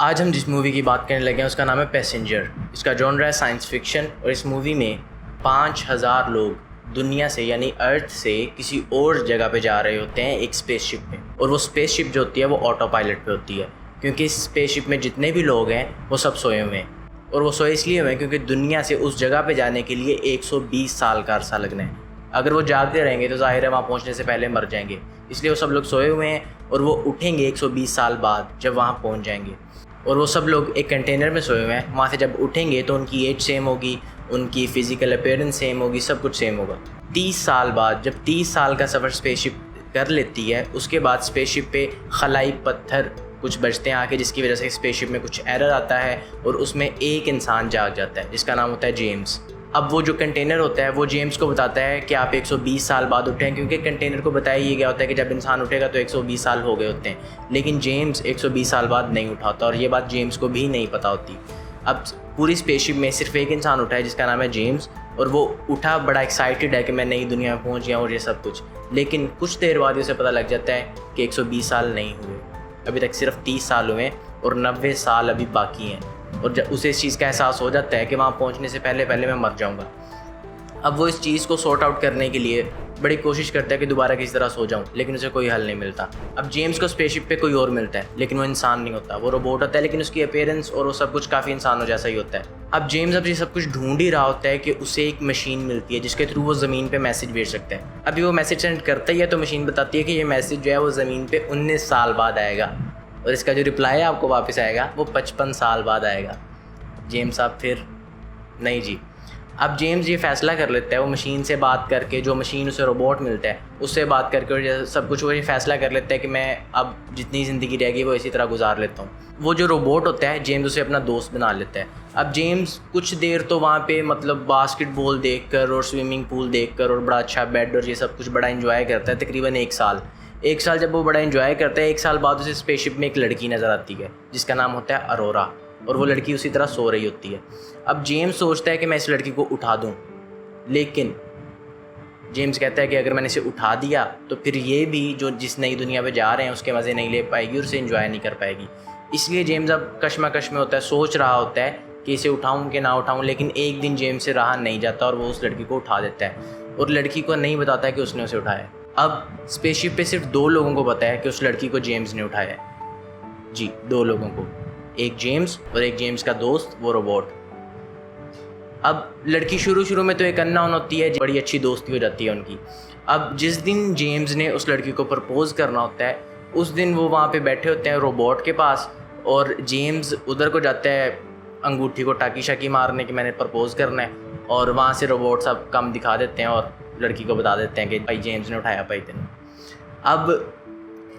आज हम जिस मूवी की बात करने लगे हैं उसका नाम है पैसेंजर। इसका जॉनर है साइंस फिक्शन और इस मूवी में 5000 लोग दुनिया से यानी अर्थ से किसी और जगह पे जा रहे होते हैं एक स्पेसशिप में, और वो स्पेसशिप जो होती है वो ऑटो पायलट पे होती है, क्योंकि इस स्पेसशिप में जितने भी लोग हैं वो सब सोए हुए हैं। और वो सोए इसलिए हुए हैं क्योंकि दुनिया से उस जगह पे जाने के लिए 120 साल का अरसा लगना है। अगर वो जागते रहेंगे तो जाहिर है वहाँ पहुँचने से पहले मर जाएंगे, इसलिए वो सब लोग सोए हुए हैं और वो उठेंगे 120 साल बाद जब वहाँ पहुँच जाएंगे। और वो सब लोग एक कंटेनर में सोए हुए हैं, वहाँ से जब उठेंगे तो उनकी एज सेम होगी, उनकी फ़िज़िकल अपीयरेंस सेम होगी, सब कुछ सेम होगा। 30 साल बाद जब 30 साल का सफ़र स्पेसशिप कर लेती है, उसके बाद स्पेसशिप पे खलाई पत्थर कुछ बचते हैं आके, जिसकी वजह से स्पेसशिप में कुछ एरर आता है और उसमें एक इंसान जाग जाता है जिसका नाम होता है जेम्स। अब वो जो कंटेनर होता है वो जेम्स को बताता है कि आप 120 साल बाद उठें, क्योंकि कंटेनर को बताया ये गया होता है कि जब इंसान उठेगा तो 120 साल हो गए होते हैं, लेकिन जेम्स 120 साल बाद नहीं उठाता और ये बात जेम्स को भी नहीं पता होती। अब पूरी स्पेसशिप में सिर्फ एक इंसान उठा है जिसका नाम है जेम्स, और वो उठा बड़ा एक्साइटेड है कि मैं नई दुनिया में पहुँच गया और ये सब कुछ, लेकिन कुछ देर बाद उसे पता लग जाता है कि 120 साल नहीं हुए, अभी तक सिर्फ 30 साल हुए और 90 साल अभी बाकी हैं। और जब उसे इस चीज़ का एहसास हो जाता है कि वहाँ पहुँचने से पहले मैं मर जाऊँगा। अब वो इस चीज़ को सॉर्ट आउट करने के लिए बड़ी कोशिश करता है कि दोबारा किसी तरह सो जाऊँ, लेकिन उसे कोई हल नहीं मिलता। अब जेम्स को स्पेसशिप पे कोई और मिलता है, लेकिन वो इंसान नहीं होता, वो रोबोट होता है, लेकिन उसकी अपीयरेंस और वो सब कुछ काफ़ी इंसानों जैसा ही होता है। अब जेम्स अब ये सब कुछ ढूंढ ही रहा होता है कि उसे एक मशीन मिलती है जिसके थ्रू वो ज़मीन पे मैसेज भेज सकता है। अभी वो मैसेज सेंड करता ही है तो मशीन बताती है कि ये मैसेज जो है वो ज़मीन पे 19 साल बाद आएगा, और इसका जो रिप्लाई है आपको वापस आएगा वो 55 साल बाद आएगा। जेम्स आप फिर नहीं जी। अब जेम्स ये फ़ैसला कर लेता है, वो मशीन से बात करके, जो मशीन उसे रोबोट मिलता है उससे बात करके और सब कुछ वो ये फ़ैसला कर लेता है कि मैं अब जितनी ज़िंदगी रहेगी वो इसी तरह गुजार लेता हूँ। वो जो रोबोट होता है जेम्स उसे अपना दोस्त बना लेता है। अब जेम्स कुछ देर तो वहाँ पे मतलब बास्केटबॉल देखकर और स्विमिंग पूल देखकर और बड़ा अच्छा बेड और ये सब कुछ बड़ा इन्जॉय करता है, तकरीबन एक साल जब वो बड़ा इन्जॉय करता है, एक साल बाद उसे स्पेसशिप में एक लड़की नज़र आती है जिसका नाम होता है अरोरा, और वो लड़की उसी तरह सो रही होती है। अब जेम्स सोचता है कि मैं इस लड़की को उठा दूं, लेकिन जेम्स कहता है कि अगर मैंने इसे उठा दिया तो फिर ये भी जो जिस नई दुनिया पे जा रहे हैं उसके मज़े नहीं ले पाएगी और उसे एंजॉय नहीं कर पाएगी। इसलिए जेम्स अब कश्मकश में होता है, सोच रहा होता है कि इसे उठाऊं कि ना उठाऊं, लेकिन एक दिन जेम्स से रहा नहीं जाता और वो उस लड़की को उठा देता है और लड़की को नहीं बताता है कि उसने उसे उठाया। अब स्पेसशिप पे सिर्फ 2 लोगों को पता है कि उस लड़की को जेम्स ने उठाया है। जी, 2 लोगों को, एक जेम्स और एक जेम्स का दोस्त वो रोबोट। अब लड़की शुरू में तो एक अननोन होती है, बड़ी अच्छी दोस्ती हो जाती है उनकी। अब जिस दिन जेम्स ने उस लड़की को प्रपोज़ करना होता है उस दिन वो वहाँ पे बैठे होते हैं रोबोट के पास, और जेम्स उधर को जाता है अंगूठी को टाकी शाकी मारने की मैंने प्रपोज़ करना है, और वहाँ से रोबोट सब कम दिखा देते हैं और लड़की को बता देते हैं कि भाई जेम्स ने उठाया भाई तेने। अब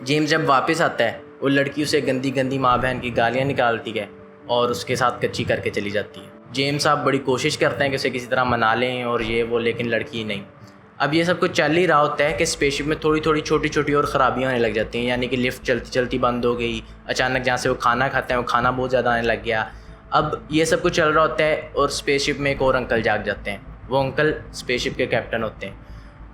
जेम्स जब वापस आता है वो लड़की उसे गंदी गंदी माँ बहन की गालियाँ निकालती है और उसके साथ कच्ची करके चली जाती है। जेम्स आप बड़ी कोशिश करते हैं कि उसे किसी तरह मना लें और ये वो, लेकिन लड़की नहीं। अब ये सब कुछ चल ही रहा होता है कि स्पेसशिप में थोड़ी छोटी और ख़राबियाँ आने लग जाती हैं, यानी कि लिफ्ट चलती बंद हो गई, अचानक जहाँ से वो खाना खाते हैं वो खाना बहुत ज़्यादा आने लग गया। अब ये सब कुछ चल रहा होता है और स्पेसशिप में एक और अंकल जाग जाते हैं, वो अंकल स्पेसशिप के कैप्टन होते हैं।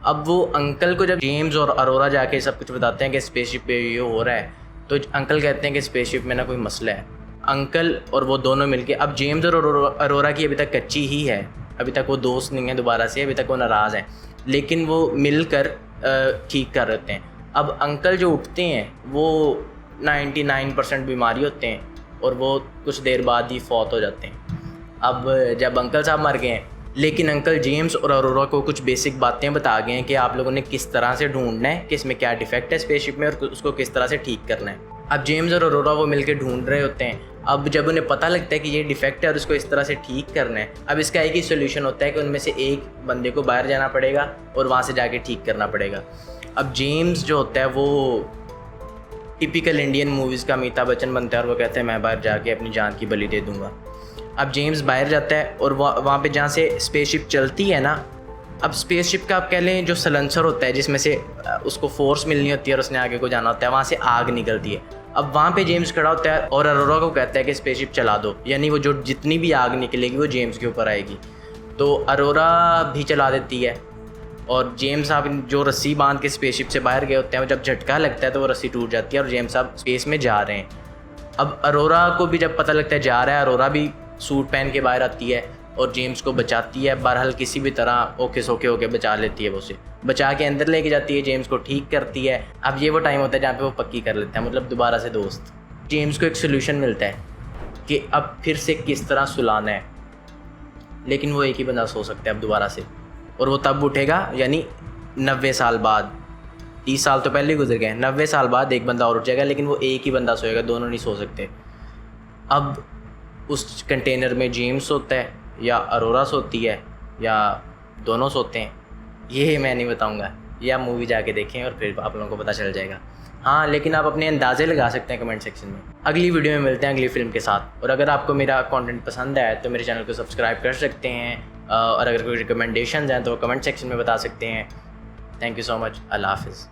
अब वो अंकल को जब जेम्स और अरोरा जाके सब कुछ बताते हैं कि स्पेसशिप पे ये हो रहा है, तो अंकल कहते हैं कि स्पेसशिप में ना कोई मसला है। अंकल और वो दोनों मिलके, अब जेम्स और अरोरा की अभी तक कच्ची ही है, अभी तक वो दोस्त नहीं है दोबारा से, अभी तक वो नाराज़ हैं, लेकिन वो मिलकर ठीक कर रहे हैं। अब अंकल जो उठते हैं वो 99% बीमारी होते हैं और वो कुछ देर बाद ही फौत हो जाते हैं। अब जब अंकल साहब मर गए हैं, लेकिन अंकल जेम्स और अरोरा को कुछ बेसिक बातें बता गए हैं कि आप लोगों ने किस तरह से ढूंढना है कि इसमें क्या डिफेक्ट है स्पेसशिप में और उसको किस तरह से ठीक करना है। अब जेम्स और अरोरा वो मिलकर ढूंढ रहे होते हैं। अब जब उन्हें पता लगता है कि ये डिफेक्ट है और उसको इस तरह से ठीक करना है, अब इसका एक ही सोल्यूशन होता है कि उनमें से एक बंदे को बाहर जाना पड़ेगा और वहाँ से जाके ठीक करना पड़ेगा। अब जेम्स जो होता है वो टिपिकल इंडियन मूवीज़ का अमिताभ बच्चन बनता है और वो कहता है मैं बाहर जाके अपनी जान की बलि दे दूँगा। अब जेम्स बाहर जाता है और वहाँ पे जहाँ से स्पेसशिप चलती है ना, अब स्पेसशिप का आप कह लें जो सलेंसर होता है जिसमें से उसको फोर्स मिलनी होती है और उसने आगे को जाना होता है, वहाँ से आग निकलती है। अब वहाँ पे जेम्स खड़ा होता है और अरोरा को कहता है कि स्पेसशिप चला दो, यानी वो जो जितनी भी आग निकलेगी वो जेम्स के ऊपर आएगी। तो अरोरा भी चला देती है और जेम्स साहब जो रस्सी बांध के स्पेसशिप से बाहर गए होते हैं, जब झटका लगता है तो वो रस्सी टूट जाती है और जेम्स साहब स्पेस में जा रहे हैं। अब अरोरा को भी जब पता लगता है जा रहा है, अरोरा भी सूट पहन के बाहर आती है और जेम्स को बचाती है। बहरहाल किसी भी तरह ओके सोके होके बचा लेती है, वो उसे बचा के अंदर लेके जाती है, जेम्स को ठीक करती है। अब ये वो टाइम होता है जहाँ पे वो पक्की कर लेते हैं, मतलब दोबारा से दोस्त। जेम्स को एक सोल्यूशन मिलता है कि अब फिर से किस तरह सुलाना है, लेकिन वो एक ही बंदा सो सकता है अब दोबारा से, और वो तब उठेगा यानी 90 साल बाद। 30 साल तो पहले ही गुजर गए, 90 साल बाद एक बंदा और उठ जाएगा, लेकिन वो एक ही बंदा सोएगा, दोनों नहीं सो सकते। अब उस कंटेनर में जेम्स होता है या अरोरा सोती है या दोनों सोते हैं, ये मैं नहीं बताऊंगा, या मूवी जाके देखें और फिर आप लोगों को पता चल जाएगा। हाँ, लेकिन आप अपने अंदाज़े लगा सकते हैं कमेंट सेक्शन में। अगली वीडियो में मिलते हैं अगली फिल्म के साथ। और अगर आपको मेरा कंटेंट पसंद आया तो मेरे चैनल को सब्सक्राइब कर सकते हैं, और अगर कोई रिकमेंडेशन हैं तो कमेंट सेक्शन में बता सकते हैं। Thank you so much. अल्लाह हाफ़िज़।